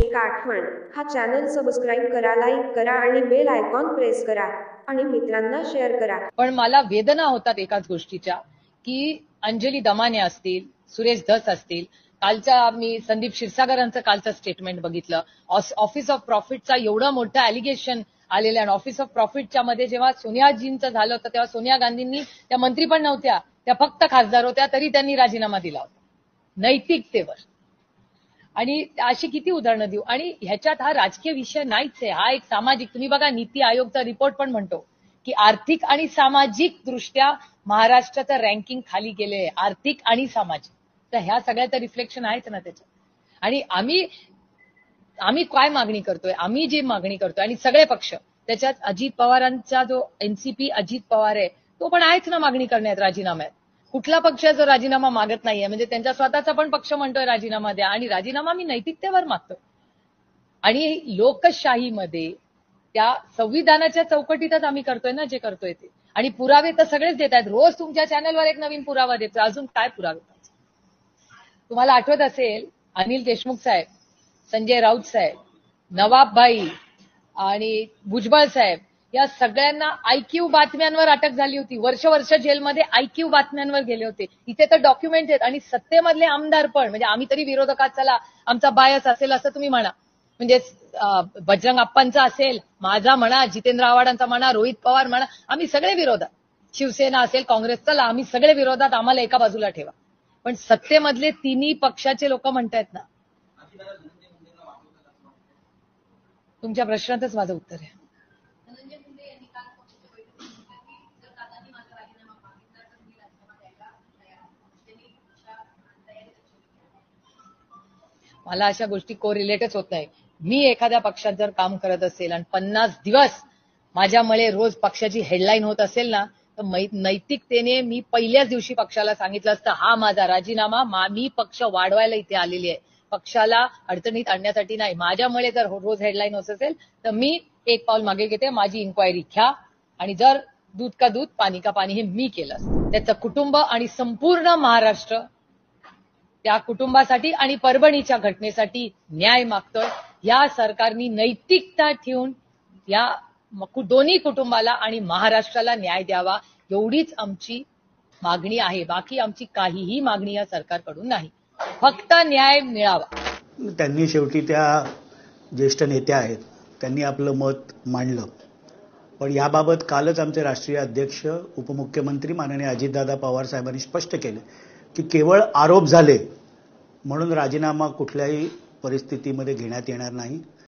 एक आठवण, हा चॅनल सबस्क्राईब करा, लाईक करा आणि बेल आयकॉन प्रेस करा आणि मित्रांना शेअर करा. पण मला वेदना होतात एकाच गोष्टीच्या, की अंजली दमाने असतील, सुरेश धस असतील, कालच्या मी संदीप क्षीरसागरांचं कालचं स्टेटमेंट बघितलं. ऑफिस ऑफ प्रॉफिटचा एवढं मोठं अलिगेशन आलेलं आणि ऑफिस ऑफ प्रॉफिटच्या मध्ये जेव्हा सोनियाजींचं झालं होतं तेव्हा सोनिया गांधींनी, त्या मंत्री पण नव्हत्या, त्या फक्त खासदार होत्या, तरी त्यांनी राजीनामा दिला होता नैतिकतेवर. आणि अशी किती उदाहरणं देऊ. आणि ह्याच्यात हा राजकीय विषय नाहीच आहे, हा एक सामाजिक. तुम्ही बघा नीती आयोगचा रिपोर्ट पण म्हणतो की आर्थिक आणि सामाजिक दृष्ट्या महाराष्ट्राचं रँकिंग खाली गेले, आर्थिक आणि सामाजिक. तर ह्या सगळ्याचं रिफ्लेक्शन आहेच ना त्याच्यात. आणि आम्ही काय मागणी करतोय, आम्ही जी मागणी करतोय आणि सगळे पक्ष त्याच्यात, अजित पवारांचा जो एनसीपी अजित पवार आहे तो पण आहेच ना मागणी करण्यात, राजीनाम्यात. कुठला पक्ष जो राजीनामा मागत नाहीये, म्हणजे त्यांचा स्वतःचा पण पक्ष म्हणतोय राजीनामा द्या, आणि राजीनामा मी नैतिकतेवर मागतोय. आणि लोकशाहीमध्ये त्या संविधानाच्या चौकटीतच आम्ही करतोय ना जे करतोय ते. आणि पुरावे तर सगळेच देत आहेत. रोज तुमच्या चॅनलवर एक नवीन पुरावा देतोय, अजून काय पुरावे पाहिजे. तुम्हाला आठवत असेल, अनिल देशमुख साहेब, संजय राऊत साहेब, नवाब भाई आणि भुजबळ साहेब, या सगळ्यांना आयक्यू बातम्यांवर अटक झाली होती. वर्ष जेलमध्ये आयक्यू बातम्यांवर गेले होते. इथे तर डॉक्युमेंट आहेत. आणि सत्तेमधले आमदार पण, म्हणजे आम्ही तरी विरोधकात, चला आमचा बायस असेल असं तुम्ही म्हणा, म्हणजे बजरंग अप्पांचा असेल, माझा म्हणा, जितेंद्र आव्हाडांचा म्हणा, रोहित पवार म्हणा, आम्ही सगळे विरोधात. शिवसेना असेल, काँग्रेस, चला आम्ही सगळे विरोधात, आम्हाला एका बाजूला ठेवा. पण सत्तेमधले तिन्ही पक्षाचे लोक म्हणतायत ना. तुमच्या प्रश्नातच माझं उत्तर आहे. मला अशा गोष्टी कोरिलेटच होत नाही. मी एखाद्या पक्षात जर काम करत असेल आणि 50 दिवस माझ्यामुळे रोज पक्षाची हेडलाईन होत असेल ना, तर नैतिकतेने मी पहिल्याच दिवशी पक्षाला सांगितलं असतं, हा माझा राजीनामा, मी पक्ष वाढवायला इथे आलेली आहे, पक्षाला अडचणीत आणण्यासाठी नाही. माझ्यामुळे जर रोज हेडलाईन होत असेल तर मी एक पाऊल मागे घेते, माझी इन्क्वायरी घ्या. आणि जर दूध का दूध पाणी का पाणी हे मी केलं, त्याचं कुटुंब आणि संपूर्ण महाराष्ट्र त्या कुटुंबासाठी आणि परभणीच्या घटनेसाठी न्याय मागतोय. या सरकारने नैतिकता ठेवून या दोन्ही कुटुंबाला आणि महाराष्ट्राला न्याय द्यावा, एवढीच आमची मागणी आहे. बाकी आमची काहीही मागणी या सरकारकडून नाही, फक्त न्याय मिळावा. त्यांनी शेवटी त्या ज्येष्ठ नेत्या आहेत, त्यांनी आपलं मत मांडलं. पण याबाबत कालच आमचे राष्ट्रीय अध्यक्ष उपमुख्यमंत्री माननीय अजितदादा पवार साहेबांनी स्पष्ट केलं की केवळ आरोप झाले म्हणून राजीनामा कुठल्याही परिस्थितीमध्ये घेण्यात येणार नाही.